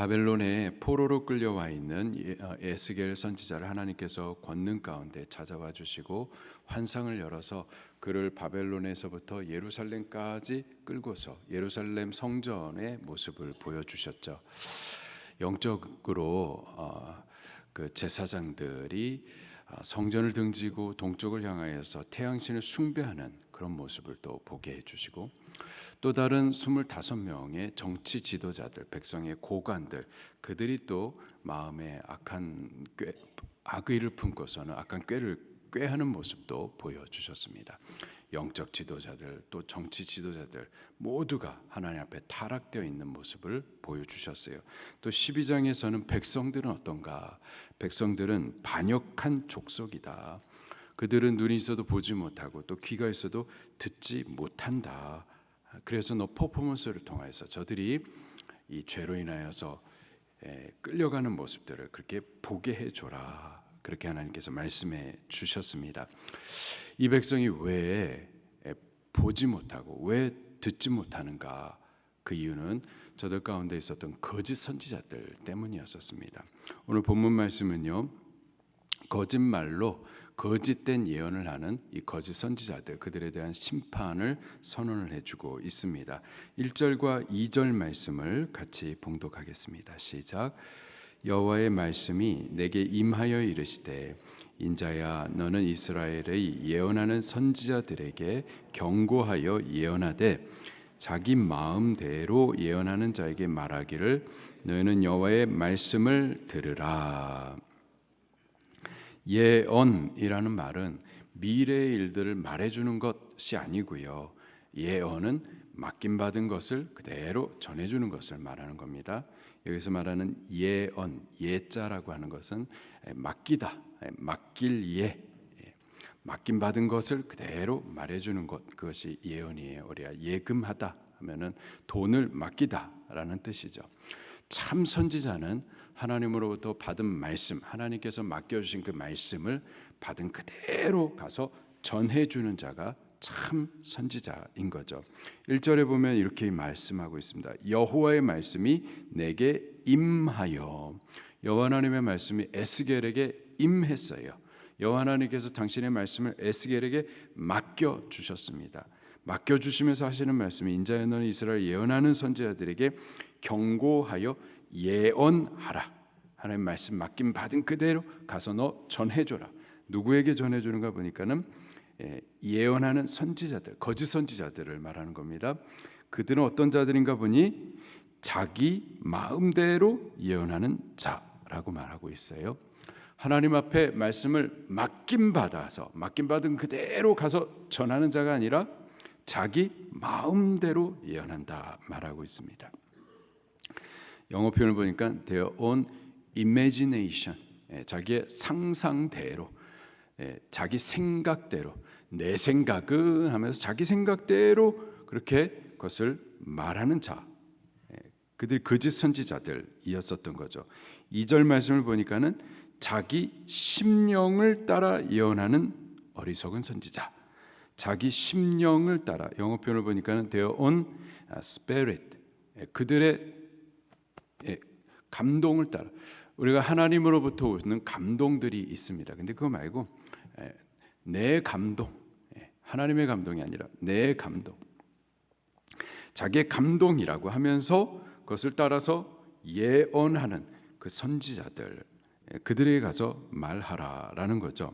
바벨론에 포로로 끌려와 있는 에스겔 선지자를 하나님께서 권능 가운데 찾아와 주시고 환상을 열어서 그를 바벨론에서부터 예루살렘까지 끌고서 예루살렘 성전의 모습을 보여주셨죠. 영적으로 그 제사장들이 성전을 등지고 동쪽을 향하여서 태양신을 숭배하는 그런 모습을 또 보게 해주시고, 또 다른 25명의 정치 지도자들, 백성의 고관들, 그들이 또 마음에 악의를 품고서는 악한 꾀를 꾀하는 모습도 보여주셨습니다. 영적 지도자들, 또 정치 지도자들 모두가 하나님 앞에 타락되어 있는 모습을 보여주셨어요. 또 12장에서는 백성들은 어떤가? 백성들은 반역한 족속이다. 그들은 눈이 있어도 보지 못하고 또 귀가 있어도 듣지 못한다. 그래서 너 퍼포먼스를 통해서 저들이 이 죄로 인하여서 끌려가는 모습들을 그렇게 보게 해줘라. 그렇게 하나님께서 말씀해 주셨습니다. 이 백성이 왜 보지 못하고 왜 듣지 못하는가? 그 이유는 저들 가운데 있었던 거짓 선지자들 때문이었습니다. 오늘 본문 말씀은요, 거짓말로 거짓된 예언을 하는 이 거짓 선지자들, 그들에 대한 심판을 선언을 해주고 있습니다. 1절과 2절 말씀을 같이 봉독하겠습니다. 시작. 여호와의 말씀이 내게 임하여 이르시되, 인자야 너는 이스라엘의 예언하는 선지자들에게 경고하여 예언하되, 자기 마음대로 예언하는 자에게 말하기를 너희는 여호와의 말씀을 들으라. 예언이라는 말은 미래의 일들을 말해주는 것이 아니고요, 예언은 맡김받은 것을 그대로 전해주는 것을 말하는 겁니다. 여기서 말하는 예언, 예자라고 하는 것은 맡기다, 맡길 예, 맡김받은 것을 그대로 말해주는 것, 그것이 예언이에요. 우리가 예금하다 하면은 돈을 맡기다라는 뜻이죠. 참 선지자는 하나님으로부터 받은 말씀, 하나님께서 맡겨주신 그 말씀을 받은 그대로 가서 전해주는 자가 참 선지자인 거죠. 1절에 보면 이렇게 말씀하고 있습니다. 여호와의 말씀이 내게 임하여. 여호와 하나님의 말씀이 에스겔에게 임했어요. 여호와 하나님께서 당신의 말씀을 에스겔에게 맡겨주셨습니다. 맡겨주시면서 하시는 말씀이, 인자야 너는 이스라엘 예언하는 선지자들에게 경고하여 예언하라. 하나님 말씀 맡김 받은 그대로 가서 너 전해줘라. 누구에게 전해주는가 보니까는 예언하는 선지자들, 거짓 선지자들을 말하는 겁니다. 그들은 어떤 자들인가 보니 자기 마음대로 예언하는 자라고 말하고 있어요. 하나님 앞에 말씀을 맡김받은 그대로 가서 전하는 자가 아니라 자기 마음대로 예언한다 말하고 있습니다. 영어 표현을 보니까 their own imagination, 자기의 상상대로, 자기 생각대로, 내 생각은 하면서 자기 생각대로 그렇게 그것을 말하는 자, 그들이 거짓 선지자들이었었던 거죠. 2절 말씀을 보니까는 자기 심령을 따라 예언하는 어리석은 선지자, 자기 심령을 따라, 영어 표현을 보니까는 their own spirit, 그들의 감동을 따라. 우리가 하나님으로부터 오는 감동들이 있습니다. 근데 그거 말고 내 감동, 하나님의 감동이 아니라 내 감동, 자기의 감동이라고 하면서 그것을 따라서 예언하는 그 선지자들, 그들에게 가서 말하라라는 거죠.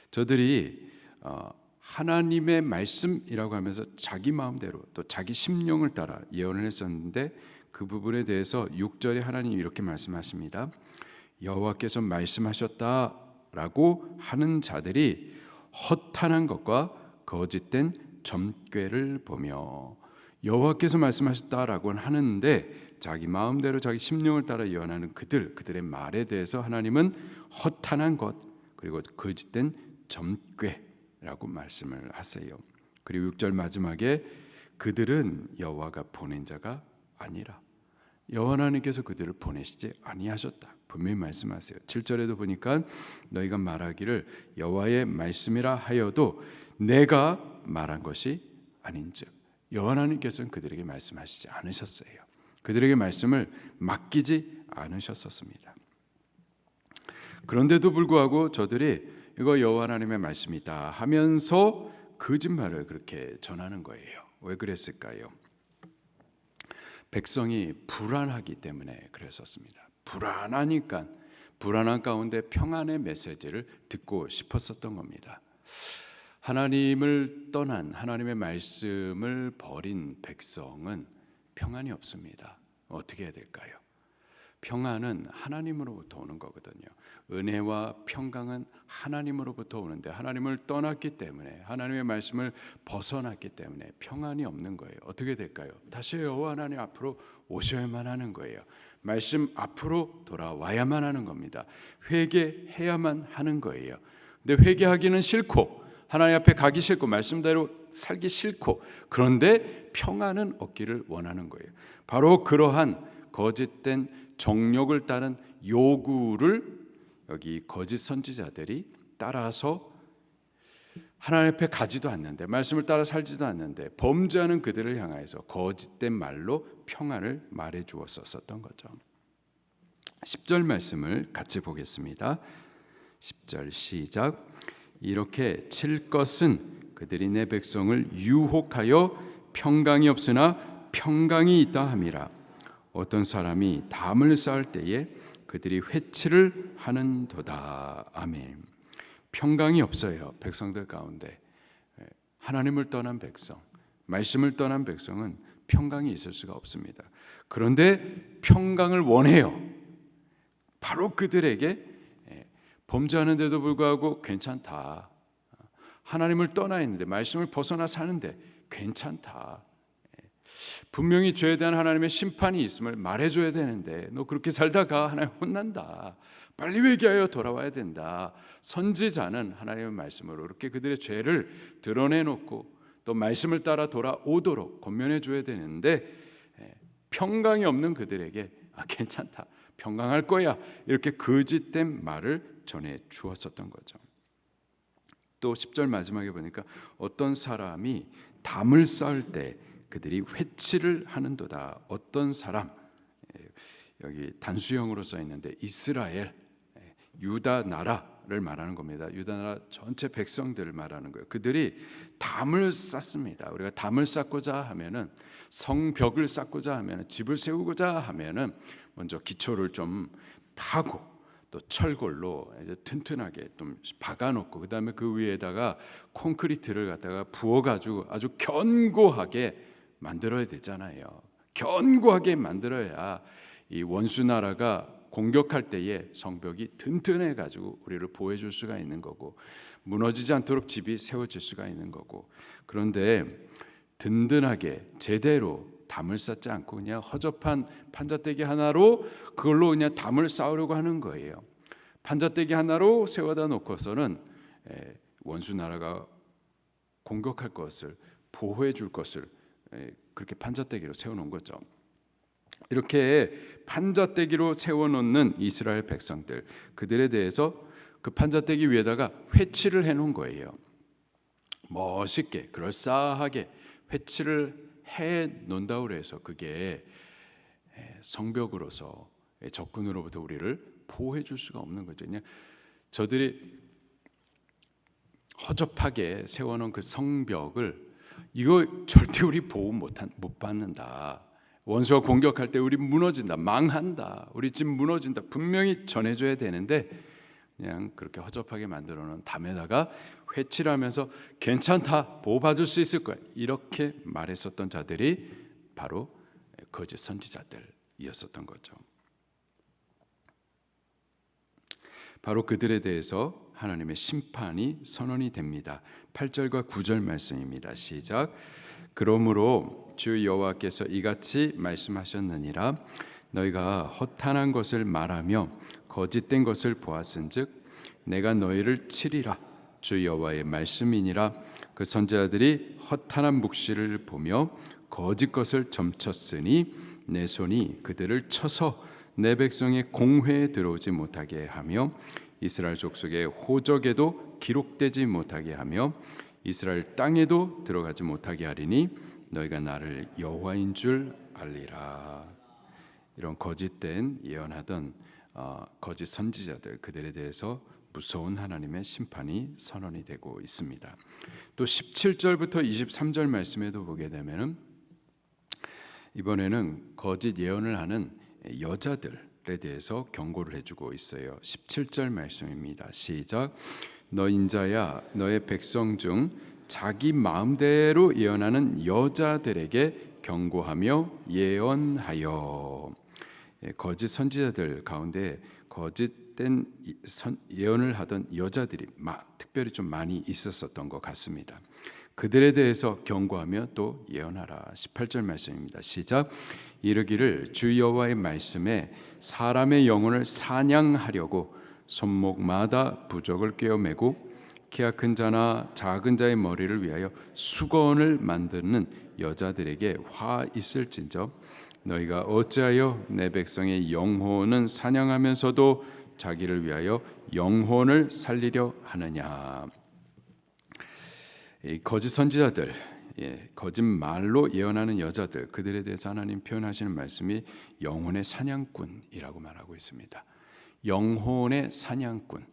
저들이 하나님의 말씀이라고 하면서 자기 마음대로 또 자기 심령을 따라 예언을 했었는데, 그 부분에 대해서 6절에 하나님이 이렇게 말씀하십니다. 여호와께서 말씀하셨다라고 하는 자들이 허탄한 것과 거짓된 점괘를 보며, 여호와께서 말씀하셨다라고 하는데 자기 마음대로 자기 심령을 따라 예언하는 그들의 말에 대해서 하나님은 허탄한 것 그리고 거짓된 점괘라고 말씀을 하세요. 그리고 6절 마지막에 그들은 여호와가 보낸 자가 아니라, 여호와 하나님께서 그들을 보내시지 아니하셨다 분명히 말씀하세요. 7절에도 보니까 너희가 말하기를 여호와의 말씀이라 하여도 내가 말한 것이 아닌즉, 여호와 하나님께서는 그들에게 말씀하시지 않으셨어요. 그들에게 말씀을 맡기지 않으셨었습니다. 그런데도 불구하고 저들이 이거 여호와 하나님의 말씀이다 하면서 거짓말을 그렇게 전하는 거예요. 왜 그랬을까요? 백성이 불안하기 때문에 그랬었습니다. 불안하니까 불안한 가운데 평안의 메시지를 듣고 싶었었던 겁니다. 하나님을 떠난 하나님의 말씀을 버린 백성은 평안이 없습니다. 어떻게 해야 될까요? 평안은 하나님으로부터 오는 거거든요. 은혜와 평강은 하나님으로부터 오는데 하나님을 떠났기 때문에 하나님의 말씀을 벗어났기 때문에 평안이 없는 거예요. 어떻게 될까요? 다시 여호와 하나님 앞으로 오셔야만 하는 거예요. 말씀 앞으로 돌아와야만 하는 겁니다. 회개해야만 하는 거예요. 근데 회개하기는 싫고 하나님 앞에 가기 싫고 말씀대로 살기 싫고 그런데 평안은 얻기를 원하는 거예요. 바로 그러한 거짓된 정욕을 따른 요구를 여기 거짓 선지자들이 따라서 하나님 앞에 가지도 않는데 말씀을 따라 살지도 않는데 범죄하는 그들을 향하여서 거짓된 말로 평안을 말해 주었었던 거죠. 10절 말씀을 같이 보겠습니다. 10절 시작. 이렇게 칠 것은 그들이 내 백성을 유혹하여 평강이 없으나 평강이 있다 함이라. 어떤 사람이 담을 쌓을 때에 그들이 회치를 하는도다. 아멘. 평강이 없어요. 백성들 가운데 하나님을 떠난 백성, 말씀을 떠난 백성은 평강이 있을 수가 없습니다. 그런데 평강을 원해요. 바로 그들에게 범죄하는데도 불구하고 괜찮다. 하나님을 떠나 있는데 말씀을 벗어나 사는데 괜찮다. 분명히 죄에 대한 하나님의 심판이 있음을 말해줘야 되는데 너 그렇게 살다가 하나님 혼난다. 빨리 회개하여 돌아와야 된다. 선지자는 하나님의 말씀으로 이렇게 그들의 죄를 드러내놓고 또 말씀을 따라 돌아오도록 권면해 줘야 되는데 평강이 없는 그들에게 괜찮다. 평강할 거야. 이렇게 거짓된 말을 전해 주었었던 거죠. 또 10절 마지막에 보니까 어떤 사람이 담을 쌓을 때 그들이 회치를 하는도다. 어떤 사람, 여기 단수형으로 써 있는데 이스라엘, 유다 나라를 말하는 겁니다. 유다 나라 전체 백성들을 말하는 거예요. 그들이 담을 쌓습니다. 우리가 담을 쌓고자 하면은 성벽을 쌓고자 하면은 집을 세우고자 하면은 먼저 기초를 좀 파고 또 철골로 이제 튼튼하게 좀 박아놓고 그다음에 그 위에다가 콘크리트를 갖다가 부어가지고 아주 견고하게 만들어야 되잖아요. 견고하게 만들어야 이 원수 나라가 공격할 때에 성벽이 튼튼해가지고 우리를 보호해줄 수가 있는 거고 무너지지 않도록 집이 세워질 수가 있는 거고 그런데 든든하게 제대로 담을 쌓지 않고 그냥 허접한 판자떼기 하나로 그걸로 그냥 담을 쌓으려고 하는 거예요. 판자떼기 하나로 세워다 놓고서는 원수 나라가 공격할 것을 보호해 줄 것을 그렇게 판자떼기로 세워놓은 거죠. 이렇게 판자떼기로 세워놓는 이스라엘 백성들 그들에 대해서 그 판자떼기 위에다가 회치를 해놓은 거예요. 멋있게 그럴싸하게 회치를 해 놓는다고 해서 그게 성벽으로서 적군으로부터 우리를 보호해 줄 수가 없는 거죠. 그냥 저들이 허접하게 세워놓은 그 성벽을 이거 절대 우리 보호 못 받는다. 원수가 공격할 때 우리 무너진다, 망한다, 우리 집 무너진다 분명히 전해줘야 되는데 그냥 그렇게 허접하게 만들어놓은 담에다가 회치를 하면서 괜찮다, 보호받을 수 있을 거야 이렇게 말했었던 자들이 바로 거짓 선지자들이었었던 거죠. 바로 그들에 대해서 하나님의 심판이 선언이 됩니다. 8절과 9절 말씀입니다. 시작. 그러므로 주 여호와께서 이같이 말씀하셨느니라. 너희가 허탄한 것을 말하며 거짓된 것을 보았은즉 내가 너희를 치리라. 주 여호와의 말씀이니라. 그 선지자들이 허탄한 묵시를 보며 거짓 것을 점쳤으니 내 손이 그들을 쳐서 내 백성의 공회에 들어오지 못하게 하며 이스라엘 족속의 호적에도 기록되지 못하게 하며 이스라엘 땅에도 들어가지 못하게 하리니 너희가 나를 여호와인 줄 알리라. 이런 거짓된 예언하던 거짓 선지자들, 그들에 대해서 무서운 하나님의 심판이 선언이 되고 있습니다. 또 17절부터 23절 말씀에도 보게 되면은 이번에는 거짓 예언을 하는 여자들에 대해서 경고를 해주고 있어요. 17절 말씀입니다. 시작. 너 인자야, 너의 백성 중 자기 마음대로 예언하는 여자들에게 경고하며 예언하여. 거짓 선지자들 가운데 거짓된 예언을 하던 여자들이 특별히 좀 많이 있었던 것 같습니다. 그들에 대해서 경고하며 또 예언하라. 18절 말씀입니다. 시작. 이르기를 주 여호와의 말씀에 사람의 영혼을 사냥하려고 손목마다 부적을 꿰어매고 키가 큰 자나 작은 자의 머리를 위하여 수건을 만드는 여자들에게 화 있을진저 너희가 어찌하여 내 백성의 영혼은 사냥하면서도 자기를 위하여 영혼을 살리려 하느냐. 이 거짓 선지자들, 거짓말로 예언하는 여자들, 그들에 대해서 하나님 표현하시는 말씀이 영혼의 사냥꾼이라고 말하고 있습니다. 영혼의 사냥꾼,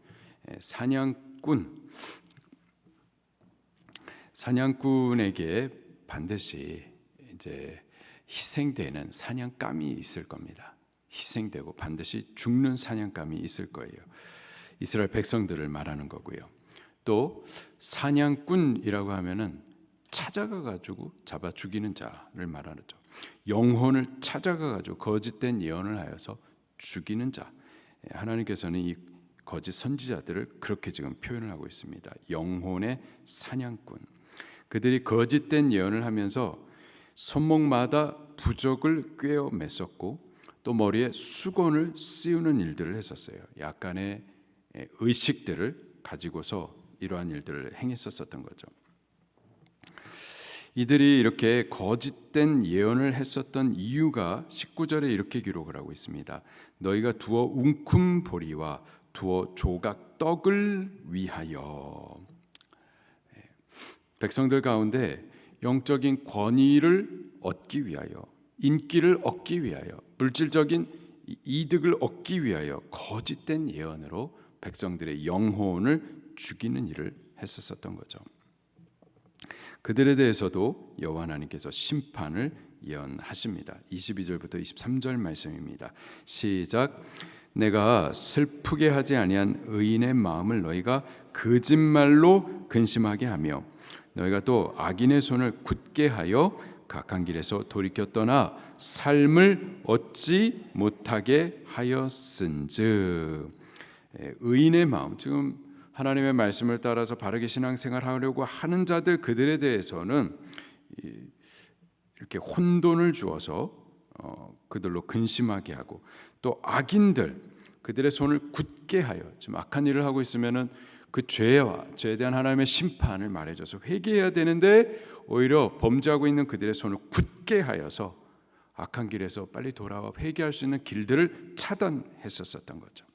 사냥꾼에게 반드시 이제 희생되는 사냥감이 있을 겁니다. 희생되고 반드시 죽는 사냥감이 있을 거예요. 이스라엘 백성들을 말하는 거고요. 또 사냥꾼이라고 하면은 찾아가 가지고 잡아 죽이는 자를 말하죠. 영혼을 찾아가 가지고 거짓된 예언을 하여서 죽이는 자. 하나님께서는 이 거짓 선지자들을 그렇게 지금 표현을 하고 있습니다. 영혼의 사냥꾼. 그들이 거짓된 예언을 하면서 손목마다 부적을 꿰어 맸었고 또 머리에 수건을 씌우는 일들을 했었어요. 약간의 의식들을 가지고서 이러한 일들을 행했었던 거죠. 이들이 이렇게 거짓된 예언을 했었던 이유가 19절에 이렇게 기록을 하고 있습니다. 너희가 두어 웅큼 보리와 두어 조각 떡을 위하여. 백성들 가운데 영적인 권위를 얻기 위하여, 인기를 얻기 위하여, 물질적인 이득을 얻기 위하여 거짓된 예언으로 백성들의 영혼을 죽이는 일을 했었던 거죠. 그들에 대해서도 여호와 하나님께서 심판을 예언하십니다. 22절부터 23절 말씀입니다. 시작. 내가 슬프게 하지 아니한 의인의 마음을 너희가 거짓말로 근심하게 하며 너희가 또 악인의 손을 굳게 하여 각한 길에서 돌이켜 떠나 삶을 얻지 못하게 하였은즉. 의인의 마음, 지금 하나님의 말씀을 따라서 바르게 신앙생활하려고 하는 자들, 그들에 대해서는 이렇게 혼돈을 주어서 그들로 근심하게 하고, 또 악인들, 그들의 손을 굳게 하여, 지금 악한 일을 하고 있으면은 그 죄에 대한 하나님의 심판을 말해줘서 회개해야 되는데 오히려 범죄하고 있는 그들의 손을 굳게 하여서 악한 길에서 빨리 돌아와 회개할 수 있는 길들을 차단했었던 거죠.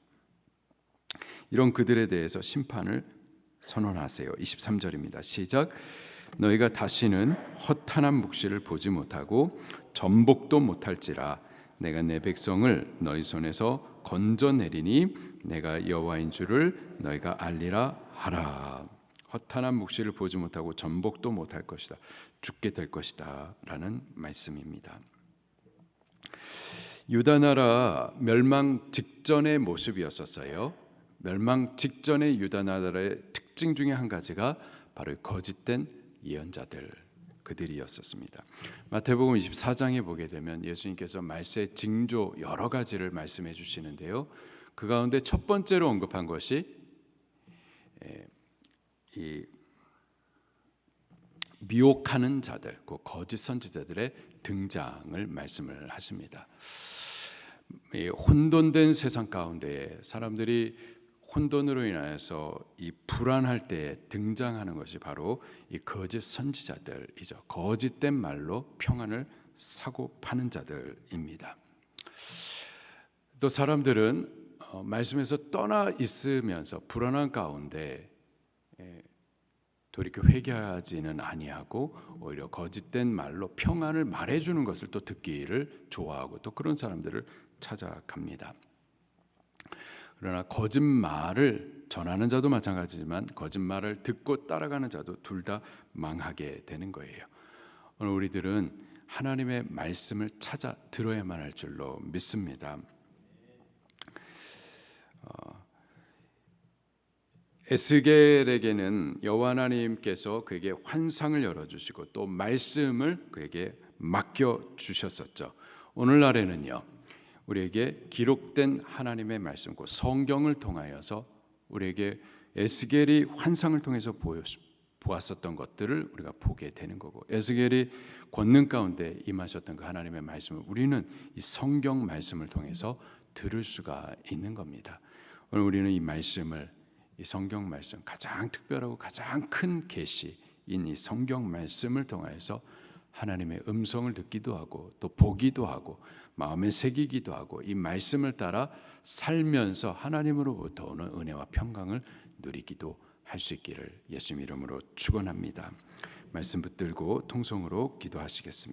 이런 그들에 대해서 심판을 선언하세요. 23절입니다. 시작. 너희가 다시는 허탄한 묵시를 보지 못하고 전복도 못할지라 내가 내 백성을 너희 손에서 건져내리니 내가 여호와인 줄을 너희가 알리라 하라. 허탄한 묵시를 보지 못하고 전복도 못할 것이다. 죽게 될 것이다 라는 말씀입니다. 유다 나라 멸망 직전의 모습이었었어요. 멸망 직전의 유다 나라의 특징 중에 한 가지가 바로 거짓된 예언자들, 그들이었었습니다. 마태복음 24장에 보게 되면 예수님께서 말세의 징조 여러 가지를 말씀해 주시는데요. 그 가운데 첫 번째로 언급한 것이 이 미혹하는 자들, 그 거짓 선지자들의 등장을 말씀을 하십니다. 이 혼돈된 세상 가운데 사람들이 혼돈으로 인하여서 이 불안할 때 등장하는 것이 바로 이 거짓 선지자들이죠. 거짓된 말로 평안을 사고 파는 자들입니다. 또 사람들은 말씀에서 떠나 있으면서 불안한 가운데 돌이켜 회개하지는 아니하고 오히려 거짓된 말로 평안을 말해주는 것을 또 듣기를 좋아하고 또 그런 사람들을 찾아갑니다. 그러나 거짓말을 전하는 자도 마찬가지지만 거짓말을 듣고 따라가는 자도 둘 다 망하게 되는 거예요. 오늘 우리들은 하나님의 말씀을 찾아 들어야만 할 줄로 믿습니다. 에스겔에게는 여호와 하나님께서 그에게 환상을 열어주시고 또 말씀을 그에게 맡겨주셨었죠. 오늘날에는요, 우리에게 기록된 하나님의 말씀, 그 성경을 통하여서 우리에게 에스겔이 환상을 통해서 보았었던 것들을 우리가 보게 되는 거고, 에스겔이 권능 가운데 임하셨던 그 하나님의 말씀을 우리는 이 성경 말씀을 통해서 들을 수가 있는 겁니다. 오늘 우리는 이 말씀을, 이 성경 말씀, 가장 특별하고 가장 큰 계시인 이 성경 말씀을 통해서 하나님의 음성을 듣기도 하고 또 보기도 하고 마음에 새기기도 하고 이 말씀을 따라 살면서 하나님으로부터 오는 은혜와 평강을 누리기도 할 수 있기를 예수님 이름으로 축원합니다. 말씀 붙들고 통성으로 기도하시겠습니다.